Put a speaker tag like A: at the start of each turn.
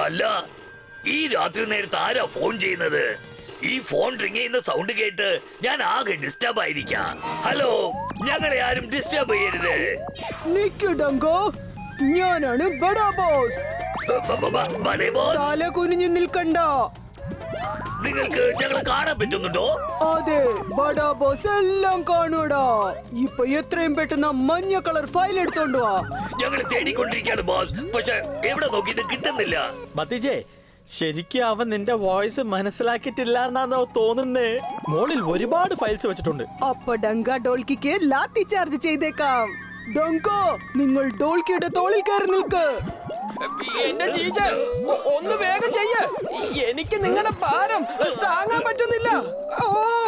A: അല്ല, ഈ രാത്രി നേരത്ത് ആരാ ഫോൺ ചെയ്യുന്നത്? ഈ ഫോൺ റിങ് ചെയ്യുന്ന സൗണ്ട് കേട്ട് ഞാൻ ആകെ ഡിസ്റ്റർബ് ആയിരിക്കാം. ഹലോ, ഞങ്ങളെ ആരും ഡിസ്റ്റർബ് ചെയ്യരുത്.
B: നിക്കു ഡങ്കോ, ഞാനാണ് ബഡാ ബോസ്.
A: ബഡേ ബോസ്,
B: തല കുനിഞ്ഞു നിൽക്കണ്ട.
A: നിങ്ങൾക്ക് ഞങ്ങളെ കാണാൻ പറ്റുന്നുണ്ടോ?
B: അതെ, ബഡാ ബോസ് എല്ലാം കാണൂടാ. ഇപ്പൊ എത്രയും പെട്ടെന്ന് മഞ്ഞ കളർ ഫയൽ എടുത്തോണ്ട് വാ.
A: ഞങ്ങൾ തേടിക്കൊണ്ടിരിക്കുകയാണ് ബോസ്, പക്ഷെ എവിടെ നോക്കിയിട്ട് കിട്ടുന്നില്ല.
C: മത്തിജേ, ശരിക്കും അവൻ നിന്റെ വോയിസ് മനസ്സിലാക്കിയിട്ടില്ല എന്നാണോ തോന്നുന്നേ? മോളിൽ ഒരുപാട് ഫയൽസ് വെച്ചിട്ടുണ്ട്.
B: അപ്പൊ ഡങ്ക ഡോൾക്കിക്ക് ലാത്തി ചാർജ് ചെയ്തേക്കാം. ഡങ്കോ, നിങ്ങൾ ഡോൾക്കിയുടെ തോളിൽ കയറി നിൽക്ക്.
D: എന്റെ ചീച്ച, ഒന്ന് വേഗം ചെയ്യ. എനിക്ക് നിങ്ങളുടെ ഭാരം താങ്ങാൻ പറ്റുന്നില്ല. ഓ